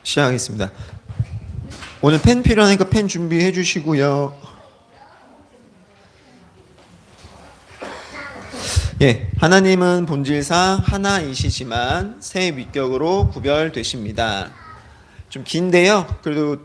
시작하겠습니다. 오늘 펜 필요하니까 펜 준비해 주시고요. 예, 하나님은 본질상 하나이시지만 세 위격으로 구별되십니다. 좀 긴데요. 그래도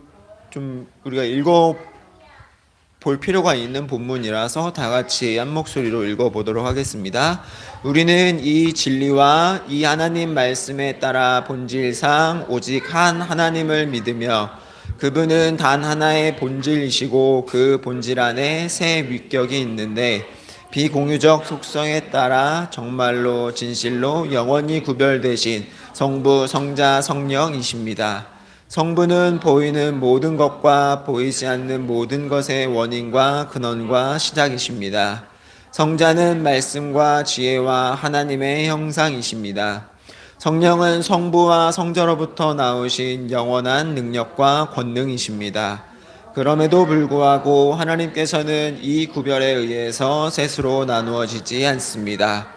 좀 우리가 읽어볼 필요가 있는 본문이라서 다 같이 한 목소리로 읽어보도록 하겠습니다. 우리는 이 진리와 이 하나님 말씀에 따라 본질상 오직 한 하나님을 믿으며 그분은 단 하나의 본질이시고 그 본질 안에 세 위격이 있는데 비공유적 속성에 따라 정말로 진실로 영원히 구별되신 성부, 성자, 성령이십니다. 성부는 보이는 모든 것과 보이지 않는 모든 것의 원인과 근원과 시작이십니다. 성자는 말씀과 지혜와 하나님의 형상이십니다. 성령은 성부와 성자로부터 나오신 영원한 능력과 권능이십니다. 그럼에도 불구하고 하나님께서는 이 구별에 의해서 셋으로 나누어지지 않습니다.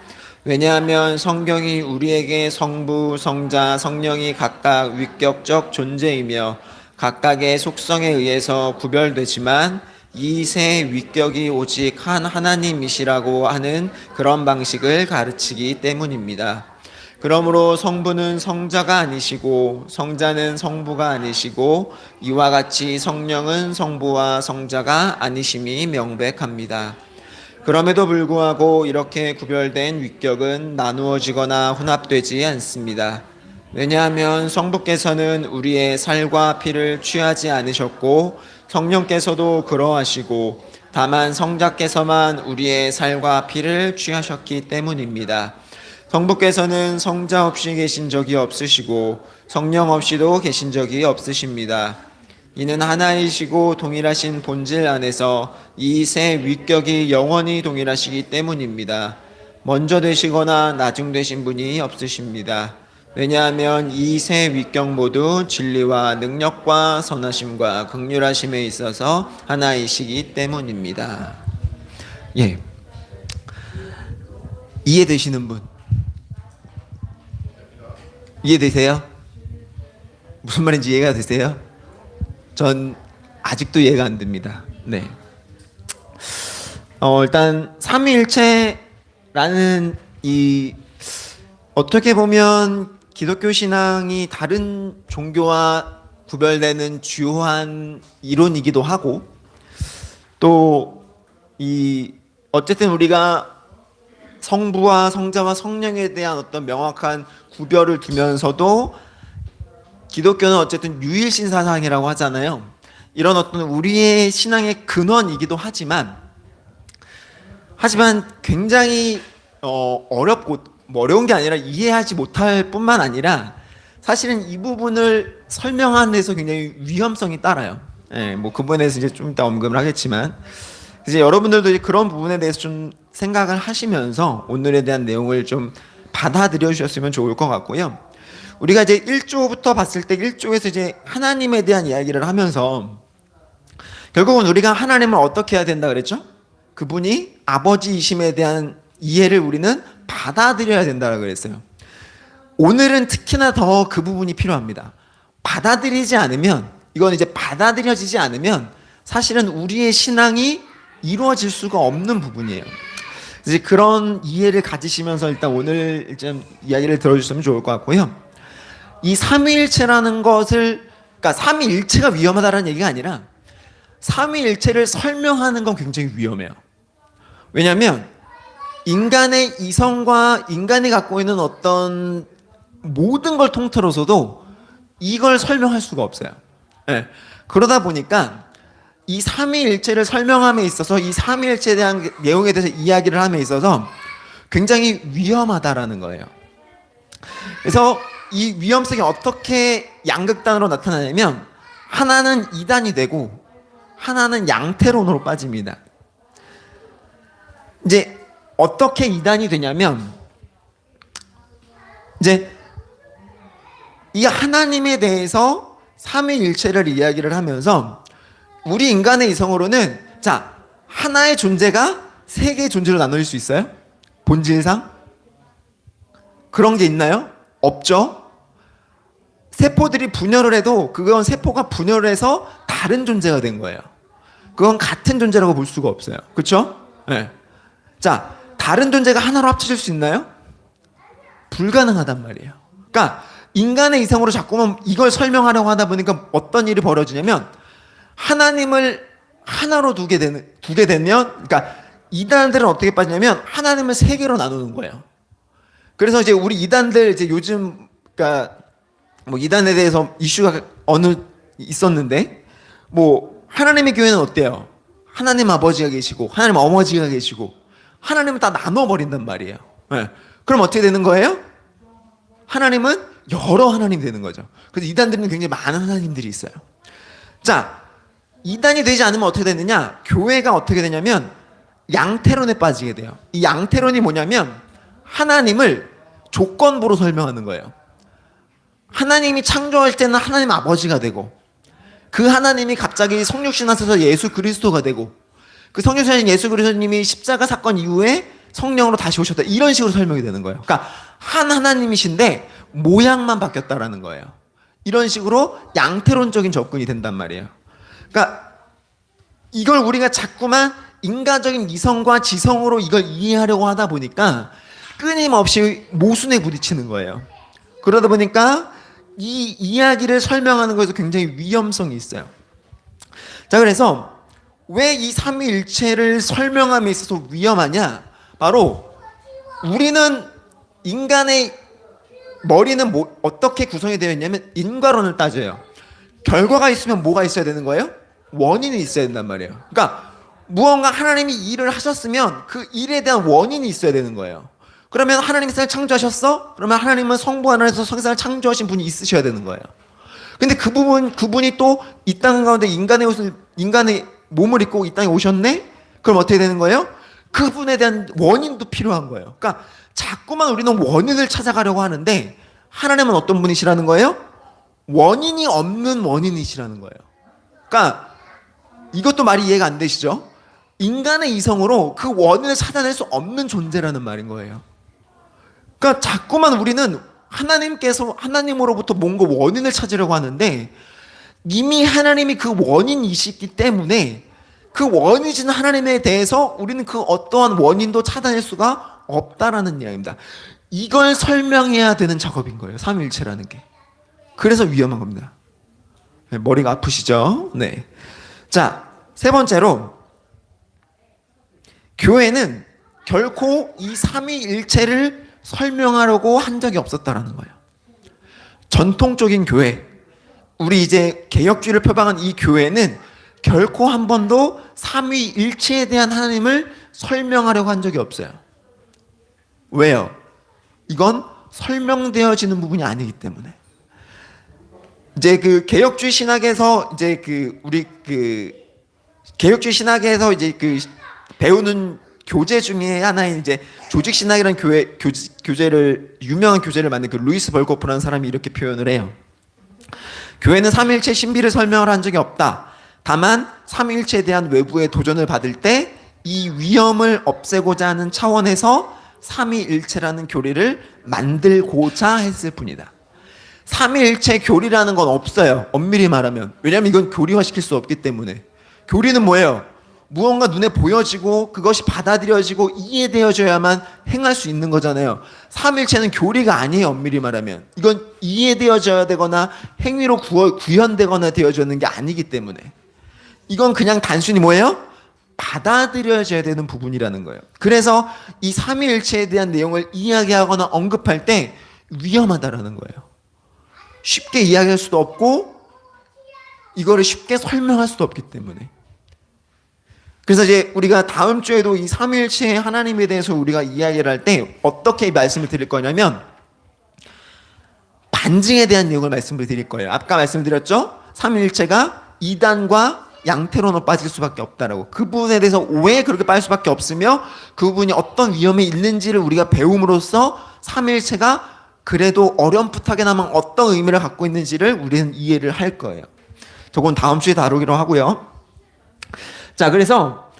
왜냐하면 성경이 우리에게 성부, 성자, 성령이 각각 위격적 존재이며 각각의 속성에 의해서 구별되지만 이 세 위격이 오직 한 하나님이시라고 하는 그런 방식을 가르치기 때문입니다. 그러므로 성부는 성자가 아니시고 성자는 성부가 아니시고 이와 같이 성령은 성부와 성자가 아니심이 명백합니다. 그럼에도 불구하고 이렇게 구별된 위격은 나누어지거나 혼합되지 않습니다. 왜냐하면 성부께서는 우리의 살과 피를 취하지 않으셨고 성령께서도 그러하시고 다만 성자께서만 우리의 살과 피를 취하셨기 때문입니다. 성부께서는 성자 없이 계신 적이 없으시고 성령 없이도 계신 적이 없으십니다. 이는 하나이시고 동일하신 본질 안에서 이 세 위격이 영원히 동일하시기 때문입니다. 먼저 되시거나 나중 되신 분이 없으십니다. 왜냐하면 이 세 위격 모두 진리와 능력과 선하심과 긍휼하심에 있어서 하나이시기 때문입니다. 예, 이해되시는 분? 이해되세요? 무슨 말인지 이해가 되세요? 전 아직도 이해가 안 됩니다. 네. 일단 삼위일체라는 이 어떻게 보면 기독교 신앙이 다른 종교와 구별되는 주요한 이론이기도 하고 또 이 어쨌든 우리가 성부와 성자와 성령에 대한 어떤 명확한 구별을 두면서도 기독교는 어쨌든 유일신 사상이라고 하잖아요. 이런 어떤 우리의 신앙의 근원이기도 하지만 굉장히 어렵고 어려운 게 아니라 이해하지 못할 뿐만 아니라 사실은 이 부분을 설명하는 데서 굉장히 위험성이 따라요. 예, 뭐 그 부분에 대해서 이제 좀 이따 언급을 하겠지만 이제 여러분들도 이제 그런 부분에 대해서 좀 생각을 하시면서 오늘에 대한 내용을 좀 받아들여 주셨으면 좋을 것 같고요. 우리가 이제 1조부터 봤을 때 1조에서 이제 하나님에 대한 이야기를 하면서 결국은 우리가 하나님을 어떻게 해야 된다 그랬죠? 그분이 아버지이심에 대한 이해를 우리는 받아들여야 된다고 그랬어요. 오늘은 특히나 더 그 부분이 필요합니다. 받아들이지 않으면 이건 이제 받아들여지지 않으면 사실은 우리의 신앙이 이루어질 수가 없는 부분이에요. 이제 그런 이해를 가지시면서 일단 오늘 좀 이야기를 들어주시면 좋을 것 같고요. 이 삼위일체라는 것을 그러니까 삼위일체가 위험하다는 얘기가 아니라 삼위일체를 설명하는 건 굉장히 위험해요. 왜냐하면 인간의 이성과 인간이 갖고 있는 어떤 모든 걸 통틀어서도 이걸 설명할 수가 없어요. 네. 그러다 보니까 이 삼위일체를 설명함에 있어서 이 삼위일체에 대한 내용에 대해서 이야기를 함에 있어서 굉장히 위험하다라는 거예요. 그래서 이 위험성이 어떻게 양극단으로 나타나냐면 하나는 이단이 되고 하나는 양태론으로 빠집니다. 이제 어떻게 이단이 되냐면 이제 이 하나님에 대해서 삼위일체를 이야기를 하면서 우리 인간의 이성으로는 자 하나의 존재가 세 개의 존재로 나눠질 수 있어요? 본질상? 그런 게 있나요? 없죠. 세포들이 분열을 해도 그건 세포가 분열을 해서 다른 존재가 된 거예요. 그건 같은 존재라고 볼 수가 없어요. 그렇죠? 네. 자, 다른 존재가 하나로 합쳐질 수 있나요? 불가능하단 말이에요. 그러니까 인간의 이성으로 자꾸만 이걸 설명하려고 하다 보니까 어떤 일이 벌어지냐면 하나님을 하나로 두게 되면, 그러니까 이단들은 어떻게 빠지냐면 하나님을 세 개로 나누는 거예요. 그래서 이제 우리 이단들 이제 요즘 그러니까 뭐 이단에 대해서 이슈가 있었는데 뭐 하나님의 교회는 어때요? 하나님 아버지가 계시고 하나님 어머니가 계시고 하나님을 다 나눠버린단 말이에요. 네. 그럼 어떻게 되는 거예요? 하나님은 여러 하나님 되는 거죠. 그래서 이단들은 굉장히 많은 하나님들이 있어요. 자, 이단이 되지 않으면 어떻게 되느냐? 교회가 어떻게 되냐면 양태론에 빠지게 돼요. 이 양태론이 뭐냐면 하나님을 조건부로 설명하는 거예요. 하나님이 창조할 때는 하나님 아버지가 되고 그 하나님이 갑자기 성육신 하셔서 예수 그리스도가 되고 그 성육신 예수 그리스도님이 십자가 사건 이후에 성령으로 다시 오셨다. 이런 식으로 설명이 되는 거예요. 그러니까 한 하나님이신데 모양만 바뀌었다라는 거예요. 이런 식으로 양태론적인 접근이 된단 말이에요. 그러니까 이걸 우리가 자꾸만 인간적인 이성과 지성으로 이걸 이해하려고 하다 보니까 끊임없이 모순에 부딪히는 거예요. 그러다 보니까 이 이야기를 설명하는 것에서 굉장히 위험성이 있어요. 자, 그래서 왜 이 삼위일체를 설명함에 있어서 위험하냐? 바로 우리는 인간의 머리는 어떻게 구성이 되어 있냐면 인과론을 따져요. 결과가 있으면 뭐가 있어야 되는 거예요? 원인이 있어야 된단 말이에요. 그러니까 무언가 하나님이 일을 하셨으면 그 일에 대한 원인이 있어야 되는 거예요. 그러면 하나님이 세상을 창조하셨어? 그러면 하나님은 성부 안에서 세상을 창조하신 분이 있으셔야 되는 거예요. 근데 그분이 또 이 땅 가운데 인간의 몸을 입고 이 땅에 오셨네? 그럼 어떻게 되는 거예요? 그분에 대한 원인도 필요한 거예요. 그러니까 자꾸만 우리는 원인을 찾아가려고 하는데 하나님은 어떤 분이시라는 거예요? 원인이 없는 원인이시라는 거예요. 그러니까 이것도 말이 이해가 안 되시죠? 인간의 이성으로 그 원인을 찾아낼 수 없는 존재라는 말인 거예요. 그러니까 자꾸만 우리는 하나님으로부터 뭔가 원인을 찾으려고 하는데 이미 하나님이 그 원인이시기 때문에 그 원인이신 하나님에 대해서 우리는 그 어떠한 원인도 찾아낼 수가 없다라는 이야기입니다. 이걸 설명해야 되는 작업인 거예요. 삼위일체라는 게. 그래서 위험한 겁니다. 네, 머리가 아프시죠? 네. 자, 세 번째로 교회는 결코 이 삼위일체를 설명하려고 한 적이 없었다라는 거예요. 전통적인 교회, 우리 이제 개혁주의를 표방한 이 교회는 결코 한 번도 삼위일체에 대한 하나님을 설명하려고 한 적이 없어요. 왜요? 이건 설명되어지는 부분이 아니기 때문에. 이제 그 개혁주의 신학에서 이제 우리 개혁주의 신학에서 이제 배우는 교재 중에 하나인 이제 조직 신학이라는 교재를 유명한 교재를 만든 루이스 벌코프라는 사람이 이렇게 표현을 해요. 교회는 삼위일체 신비를 설명을 한 적이 없다. 다만 삼위일체에 대한 외부의 도전을 받을 때 이 위험을 없애고자 하는 차원에서 삼위일체라는 교리를 만들고자 했을 뿐이다. 삼위일체 교리라는 건 없어요. 엄밀히 말하면. 왜냐하면 이건 교리화시킬 수 없기 때문에. 교리는 뭐예요? 무언가 눈에 보여지고 그것이 받아들여지고 이해되어져야만 행할 수 있는 거잖아요. 삼위일체는 교리가 아니에요. 엄밀히 말하면. 이건 이해되어져야 되거나 행위로 구현되거나 되어지는 게 아니기 때문에. 이건 그냥 단순히 뭐예요? 받아들여져야 되는 부분이라는 거예요. 그래서 이 삼위일체에 대한 내용을 이야기하거나 언급할 때 위험하다라는 거예요. 쉽게 이야기할 수도 없고 이거를 쉽게 설명할 수도 없기 때문에. 그래서 이제 우리가 다음 주에도 이 삼위일체의 하나님에 대해서 우리가 이야기를 할 때 어떻게 말씀을 드릴 거냐면 반증에 대한 내용을 말씀을 드릴 거예요. 아까 말씀드렸죠? 삼위일체가 이단과 양태론으로 빠질 수밖에 없다라고. 그 부분에 대해서 왜 그렇게 빠질 수밖에 없으며 그 부분이 어떤 위험이 있는지를 우리가 배움으로써 삼위일체가 그래도 어렴풋하게나마 어떤 의미를 갖고 있는지를 우리는 이해를 할 거예요. 저건 다음 주에 다루기로 하고요. 자, 그래서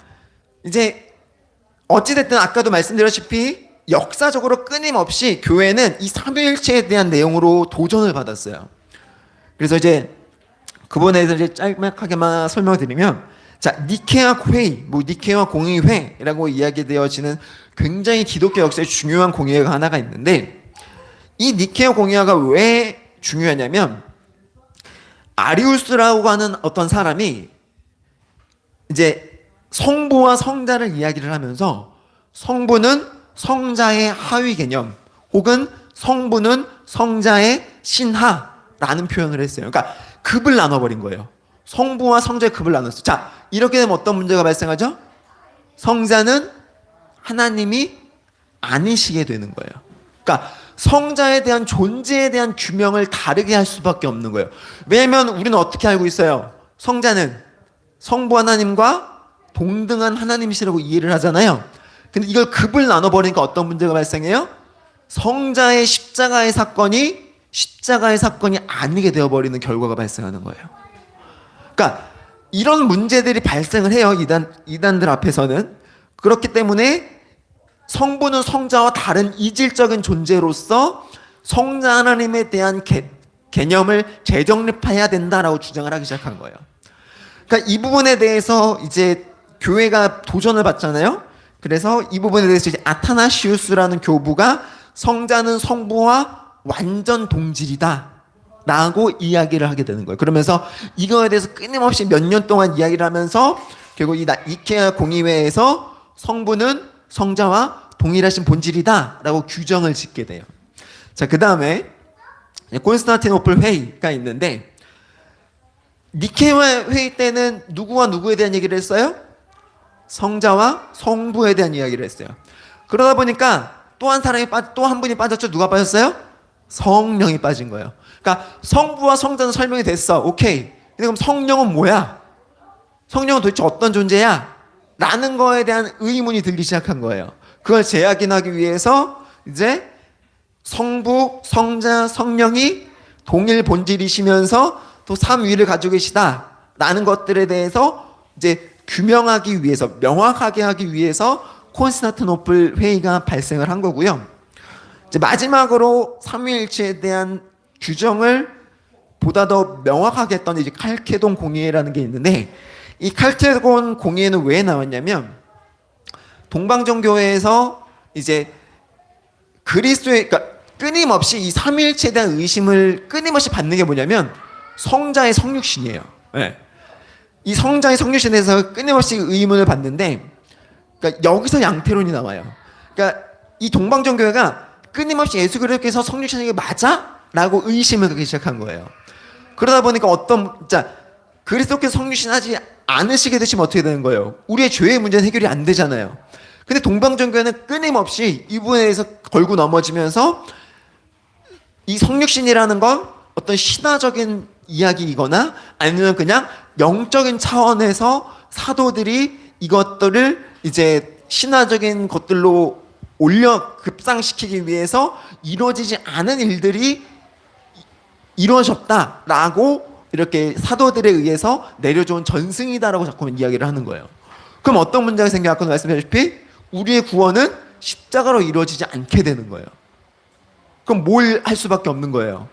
이제 어찌됐든 아까도 말씀드렸다시피 역사적으로 끊임없이 교회는 이 삼위일체에 대한 내용으로 도전을 받았어요. 그래서 이제 그분에 대해서 이제 짤막하게만 설명드리면, 자, 니케아 회의, 뭐 니케아 공의회라고 이야기되어지는 굉장히 기독교 역사에 중요한 공의회가 하나가 있는데, 이 니케아 공의회가 왜 중요하냐면, 아리우스라고 하는 어떤 사람이 이제 성부와 성자를 이야기를 하면서, 성부는 성자의 하위 개념, 혹은 성부는 성자의 신하라는 표현을 했어요. 그러니까 급을 나눠버린 거예요. 성부와 성자의 급을 나눴어요. 자, 이렇게 되면 어떤 문제가 발생하죠? 성자는 하나님이 아니시게 되는 거예요. 그러니까 성자에 대한 존재에 대한 규명을 다르게 할 수밖에 없는 거예요. 왜냐하면 우리는 어떻게 알고 있어요? 성자는 성부 하나님과 동등한 하나님이시라고 이해를 하잖아요. 근데 이걸 급을 나눠버리니까 어떤 문제가 발생해요? 성자의 십자가의 사건이 아니게 되어버리는 결과가 발생하는 거예요. 그러니까 이런 문제들이 발생을 해요. 이단들 앞에서는. 그렇기 때문에 성부는 성자와 다른 이질적인 존재로서 성자 하나님에 대한 개념을 재정립해야 된다라고 주장을 하기 시작한 거예요. 그러니까 이 부분에 대해서 이제 교회가 도전을 받잖아요. 그래서 이 부분에 대해서 이제 아타나시우스라는 교부가 성자는 성부와 완전 동질이다 라고 이야기를 하게 되는 거예요. 그러면서 이거에 대해서 끊임없이 몇 년 동안 이야기를 하면서 결국 이 니케아 공의회에서 성부는 성자와 동일하신 본질이다 라고 규정을 짓게 돼요. 자, 그 다음에 콘스탄티노플 회의가 있는데, 니케아 회의 때는 누구와 누구에 대한 얘기를 했어요? 성자와 성부에 대한 이야기를 했어요. 그러다 보니까 또 한 분이 빠졌죠. 누가 빠졌어요? 성령이 빠진 거예요. 그러니까 성부와 성자는 설명이 됐어. 오케이. 근데 그럼 성령은 뭐야? 성령은 도대체 어떤 존재야? 라는 거에 대한 의문이 들기 시작한 거예요. 그걸 재확인하기 위해서 이제 성부, 성자, 성령이 동일 본질이시면서 또 삼위를 가지고 계시다라는 것들에 대해서 이제 규명하기 위해서, 명확하게 하기 위해서 콘스탄티노플 회의가 발생을 한 거고요. 이제 마지막으로 삼위일체에 대한 규정을 보다 더 명확하게 했던 이제 칼케돈 공의회라는 게 있는데, 이 칼케돈 공의회는 왜 나왔냐면, 동방정교회에서 이제 그리스도의, 그러니까 끊임없이 이 삼위일체에 대한 의심을 끊임없이 받는 게 뭐냐면 성자의 성육신이에요. 네. 이 성자의 성육신에 대해서 끊임없이 의문을 받는데, 그러니까 여기서 양태론이 나와요. 그러니까 이 동방정교회가 끊임없이 예수 그리스도께서 성육신이 게 맞아? 라고 의심을 하기 시작한 거예요. 그러다 보니까 그리스도께서 성육신하지 않으시게 되시면 어떻게 되는 거예요? 우리의 죄의 문제는 해결이 안 되잖아요. 근데 동방정교회는 끊임없이 이 부분에 대해서 걸고 넘어지면서 이 성육신이라는 건 어떤 신화적인 이야기이거나 아니면 그냥 영적인 차원에서 사도들이 이것들을 이제 신화적인 것들로 급상시키기 위해서 이루어지지 않은 일들이 이루어졌다라고 이렇게 사도들에 의해서 내려준 전승이다라고 자꾸 이야기를 하는 거예요. 그럼 어떤 문제가 생겨? 아까 말씀드렸다시피 우리의 구원은 십자가로 이루어지지 않게 되는 거예요. 그럼 뭘 할 수밖에 없는 거예요?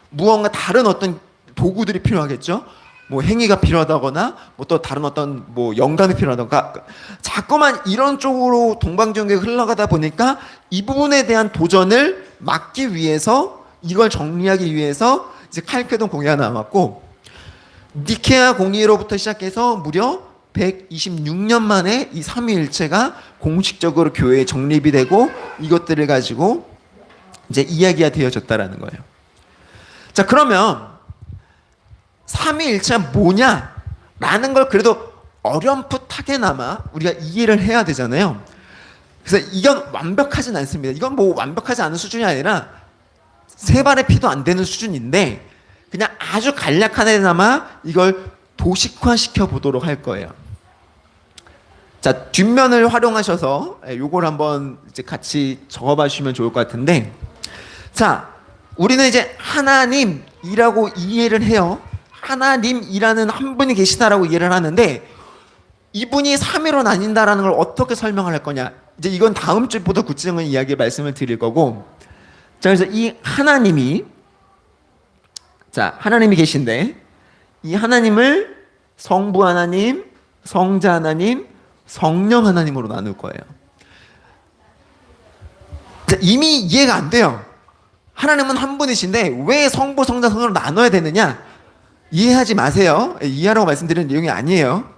무언가 다른 어떤 도구들이 필요하겠죠? 뭐 행위가 필요하다거나 뭐 또 다른 어떤 뭐 영감이 필요하다거나, 자꾸만 이런 쪽으로 동방정교가 흘러가다 보니까 이 부분에 대한 도전을 막기 위해서, 이걸 정리하기 위해서 이제 칼케돈 공의가 나왔고, 니케아 공의로부터 시작해서 무려 126년 만에 이 삼위일체가 공식적으로 교회에 정립이 되고 이것들을 가지고 이제 이야기가 되어졌다라는 거예요. 자, 그러면 삼위일체가 뭐냐라는 걸 그래도 어렴풋하게나마 우리가 이해를 해야 되잖아요. 그래서 이건 완벽하진 않습니다. 이건 뭐 완벽하지 않은 수준이 아니라 세 발의 피도 안 되는 수준인데, 그냥 아주 간략하게나마 이걸 도식화시켜 보도록 할 거예요. 자, 뒷면을 활용하셔서 요걸 한번 이제 같이 적어봐 주시면 좋을 것 같은데, 자, 우리는 이제 하나님이라고 이해를 해요. 하나님이라는 한 분이 계시다라고 이해를 하는데, 이분이 삼위로 나뉜다라는 걸 어떻게 설명을 할 거냐. 이제 이건 다음 주부터 구체적인 이야기 말씀을 드릴 거고, 자, 그래서 이 하나님이 자, 하나님이 계신데 이 하나님을 성부 하나님, 성자 하나님, 성령 하나님으로 나눌 거예요. 자, 이미 이해가 안 돼요. 하나님은 한 분이신데 왜 성부, 성자, 성령으로 나눠야 되느냐? 이해하지 마세요. 이해하라고 말씀드리는 내용이 아니에요.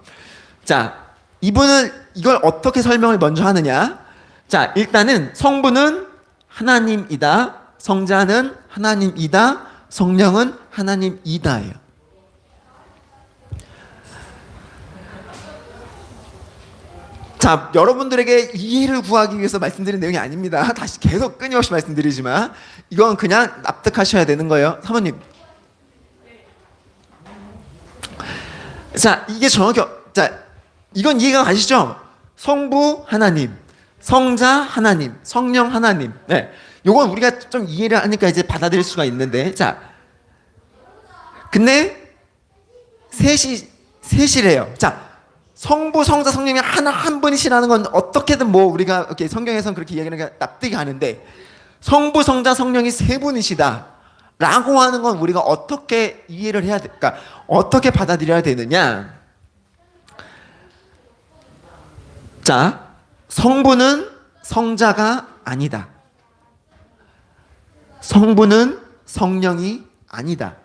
자, 이걸 어떻게 설명을 먼저 하느냐? 자, 일단은 성부는 하나님이다. 성자는 하나님이다. 성령은 하나님이다예요. 자, 여러분들에게 이해를 구하기 위해서 말씀드리는 내용이 아닙니다. 다시 계속 끊임없이 말씀드리지만 이건 그냥 납득하셔야 되는 거예요. 사모님. 자, 이게 정확히 자, 이건 이해가 가시죠? 성부 하나님, 성자 하나님, 성령 하나님. 네, 요건 우리가 좀 이해를 하니까 이제 받아들일 수가 있는데, 자, 근데 셋이래요. 자, 성부, 성자, 성령이 한 분이시라는 건 어떻게든 뭐 우리가 이렇게 성경에서는 그렇게 이야기하는 게 납득이 가는데, 성부, 성자, 성령이 세 분이시다 라고 하는 건 우리가 어떻게 이해를 해야 될까? 어떻게 받아들여야 되느냐? 자, 성부는 성자가 아니다. 성부는 성령이 아니다.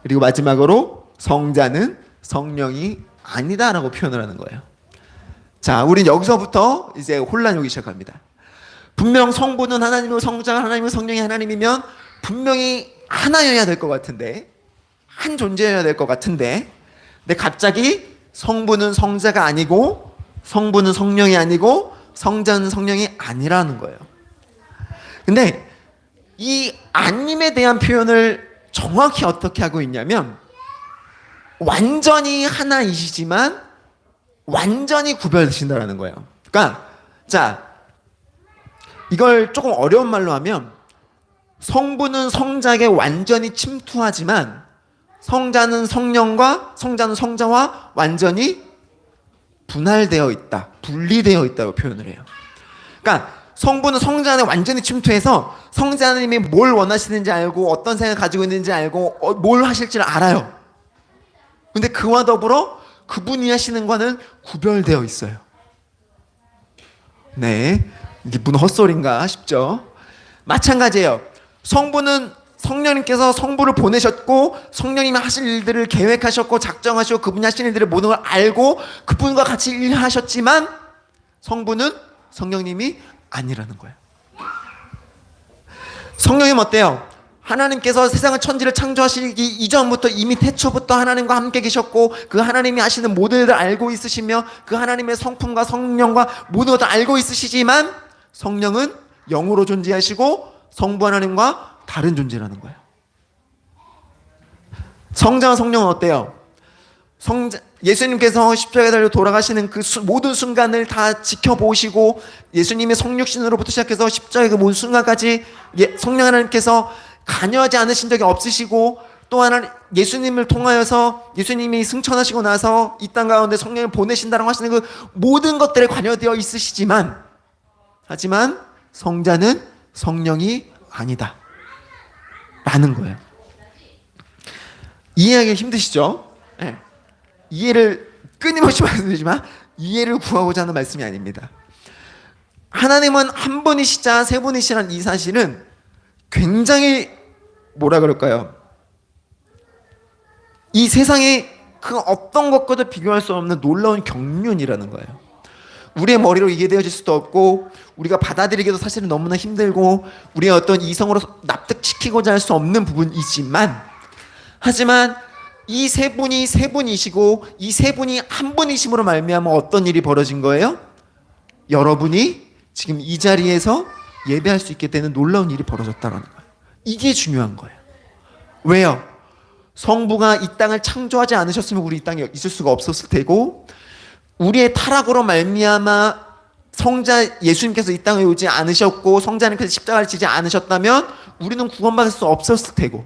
그리고 마지막으로 성자는 성령이 아니다라고 표현을 하는 거예요. 자, 우린 여기서부터 이제 혼란이 오기 시작합니다. 분명 성부는 하나님이고 성자가 하나님이고 성령이 하나님이면 분명히 하나여야 될 것 같은데, 한 존재여야 될 것 같은데, 근데 갑자기 성부는 성자가 아니고 성부는 성령이 아니고 성자는 성령이 아니라는 거예요. 근데 이 아님에 대한 표현을 정확히 어떻게 하고 있냐면, 완전히 하나이시지만 완전히 구별되신다라는 거예요. 그러니까 자, 이걸 조금 어려운 말로 하면, 성부는 성자에게 완전히 침투하지만 성자는 성자와 완전히 분할되어 있다, 분리되어 있다고 표현을 해요. 그러니까 성부는 성자 안에 완전히 침투해서 성자님이 뭘 원하시는지 알고 어떤 생각을 가지고 있는지 알고 뭘 하실지를 알아요. 근데 그와 더불어 그분이 하시는 거는 구별되어 있어요. 네, 이게 무슨 헛소리인가 싶죠? 마찬가지예요. 성부는 성령님께서 성부를 보내셨고 성령님이 하실 일들을 계획하셨고 작정하시고 그분이 하실 일들을 모든 걸 알고 그분과 같이 일하셨지만 성부는 성령님이 아니라는 거예요. 성령님 어때요? 하나님께서 세상을 천지를 창조하시기 이전부터 이미 태초부터 하나님과 함께 계셨고 그 하나님이 하시는 모든 일을 알고 있으시며 그 하나님의 성품과 성령과 모든 것을 알고 있으시지만 성령은 영으로 존재하시고 성부 하나님과 다른 존재라는 거예요. 성자와 성령은 어때요? 예수님께서 십자가에 달려 돌아가시는 그 모든 순간을 다 지켜보시고 예수님의 성육신으로부터 시작해서 십자가의 그 모든 순간까지 성령 하나님께서 관여하지 않으신 적이 없으시고, 또 하나 예수님을 통하여서 예수님이 승천하시고 나서 이 땅 가운데 성령을 보내신다라고 하시는 그 모든 것들에 관여되어 있으시지만, 하지만 성자는 성령이 아니다 라는 거예요. 이해하기 힘드시죠? 네. 이해를 끊임없이 말씀드리지만 이해를 구하고자 하는 말씀이 아닙니다. 하나님은 한 분이시자 세 분이시라는 이 사실은 굉장히 뭐라 그럴까요? 이 세상에 그 어떤 것과도 비교할 수 없는 놀라운 경륜이라는 거예요. 우리의 머리로 이해되어질 수도 없고 우리가 받아들이기도 사실은 너무나 힘들고 우리의 어떤 이성으로 납득시키고자 할 수 없는 부분이지만, 하지만 이 세 분이 세 분이시고 이 세 분이 한 분이심으로 말미암아 어떤 일이 벌어진 거예요? 여러분이 지금 이 자리에서 예배할 수 있게 되는 놀라운 일이 벌어졌다는 거예요. 이게 중요한 거예요. 왜요? 성부가 이 땅을 창조하지 않으셨으면 우리 이 땅에 있을 수가 없었을 테고, 우리의 타락으로 말미암아 성자 예수님께서 이 땅에 오지 않으셨고 성자님께서 십자가를 지지 않으셨다면 우리는 구원받을 수 없었을 테고,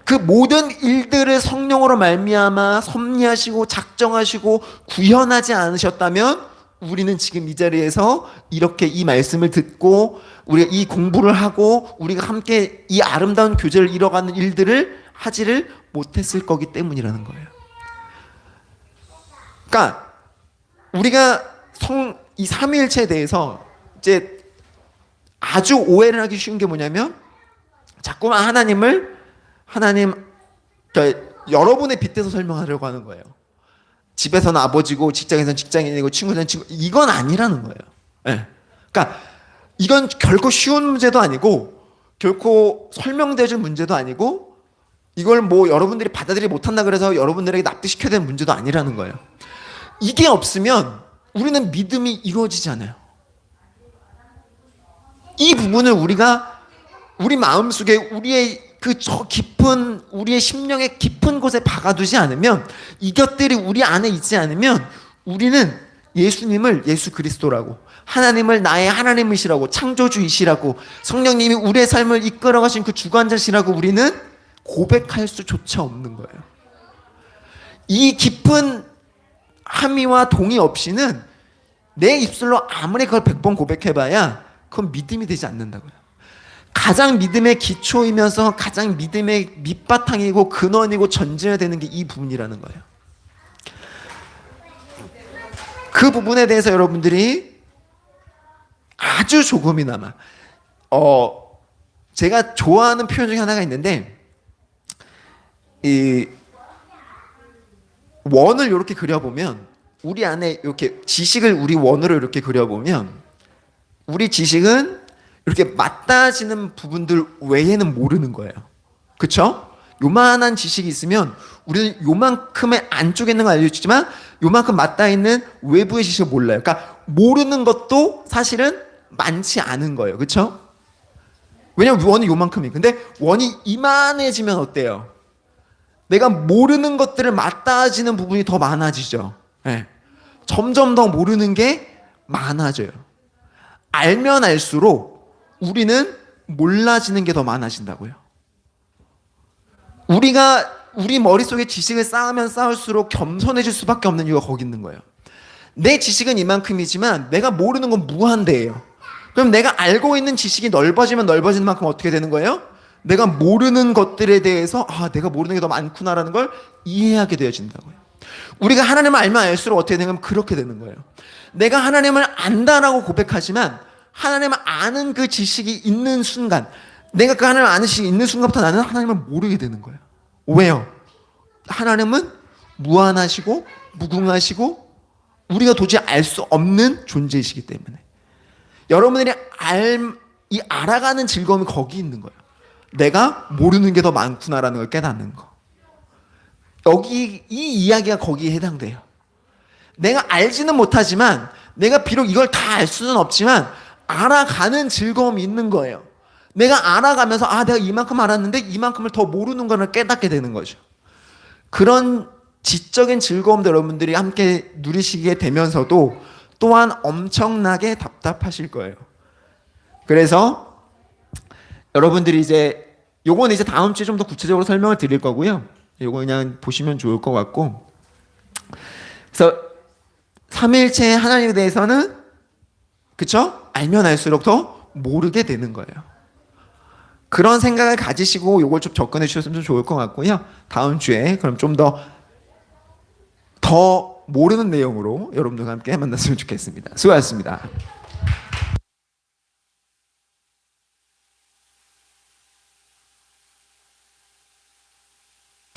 그 모든 일들을 성령으로 말미암아 섭리하시고 작정하시고 구현하지 않으셨다면 우리는 지금 이 자리에서 이렇게 이 말씀을 듣고 우리가 이 공부를 하고 우리가 함께 이 아름다운 교제를 이뤄가는 일들을 하지를 못했을 거기 때문이라는 거예요. 그러니까 우리가 이 삼위일체에 대해서 이제 아주 오해를 하기 쉬운 게 뭐냐면 자꾸만 하나님 그러니까 여러분의 빗대서 설명하려고 하는 거예요. 집에서는 아버지고 직장에서는 직장인이고 친구는 친구, 이건 아니라는 거예요. 네. 그러니까 이건 결코 쉬운 문제도 아니고 결코 설명되어줄 문제도 아니고 이걸 뭐 여러분들이 받아들이지 못한다 그래서 여러분들에게 납득시켜야 되는 문제도 아니라는 거예요. 이게 없으면 우리는 믿음이 이루어지지 않아요. 이 부분을 우리가 우리 마음속에 우리의 저 깊은 우리의 심령의 깊은 곳에 박아두지 않으면 이것들이 우리 안에 있지 않으면 우리는 예수님을 예수 그리스도라고 하나님을 나의 하나님이시라고 창조주이시라고 성령님이 우리의 삶을 이끌어가신 그 주관자시라고 우리는 고백할 수조차 없는 거예요. 이 깊은 함의와 동의 없이는 내 입술로 아무리 그걸 100번 고백해봐야 그건 믿음이 되지 않는다고요. 가장 믿음의 기초이면서 가장 믿음의 밑바탕이고 근원이고 전제해야 되는 게 이 부분이라는 거예요. 그 부분에 대해서 여러분들이 아주 조금이나마 제가 좋아하는 표현 중에 하나가 있는데 이 원을 이렇게 그려보면 우리 안에 이렇게 지식을 우리 원으로 이렇게 그려보면 우리 지식은 이렇게 맞닿아지는 부분들 외에는 모르는 거예요. 그렇죠? 요만한 지식이 있으면 우리는 요만큼의 안쪽에 있는 걸 알려주지만 요만큼 맞닿아있는 외부의 지식을 몰라요. 그러니까 모르는 것도 사실은 많지 않은 거예요. 그렇죠? 왜냐면 원이 요만큼이. 근데 원이 이만해지면 어때요? 내가 모르는 것들을 맞닿아지는 부분이 더 많아지죠. 네. 점점 더 모르는 게 많아져요. 알면 알수록 우리는 몰라지는 게 더 많아진다고요. 우리가 우리 머릿속에 지식을 쌓으면 쌓을수록 겸손해질 수밖에 없는 이유가 거기 있는 거예요. 내 지식은 이만큼이지만 내가 모르는 건 무한대예요. 그럼 내가 알고 있는 지식이 넓어지면 넓어지는 만큼 어떻게 되는 거예요? 내가 모르는 것들에 대해서 내가 모르는 게 더 많구나라는 걸 이해하게 되어진다고요. 우리가 하나님을 알면 알수록 어떻게 되냐면 그렇게 되는 거예요. 내가 하나님을 안다라고 고백하지만 하나님을 아는 그 지식이 있는 순간 내가 그 하나님을 아는 지식이 있는 순간부터 나는 하나님을 모르게 되는 거예요. 왜요? 하나님은 무한하시고 무궁하시고 우리가 도저히 알 수 없는 존재이시기 때문에 여러분들이 이 알아가는 즐거움이 거기 있는 거예요. 내가 모르는 게 더 많구나라는 걸 깨닫는 거. 여기 이 이야기가 거기에 해당돼요. 내가 알지는 못하지만 내가 비록 이걸 다 알 수는 없지만 알아가는 즐거움이 있는 거예요. 내가 알아가면서 내가 이만큼 알았는데 이만큼을 더 모르는 거를 깨닫게 되는 거죠. 그런 지적인 즐거움도 여러분들이 함께 누리시게 되면서도 또한 엄청나게 답답하실 거예요. 그래서 여러분들이 요거는 이제 다음 주에 좀 더 구체적으로 설명을 드릴 거고요. 요거 그냥 보시면 좋을 것 같고. 그래서 삼위일체의 하나님에 대해서는 그쵸? 알면 알수록 더 모르게 되는 거예요. 그런 생각을 가지시고 요걸 좀 접근해 주셨으면 좀 좋을 것 같고요. 다음 주에 그럼 좀 더 모르는 내용으로 여러분들과 함께 만났으면 좋겠습니다. 수고하셨습니다.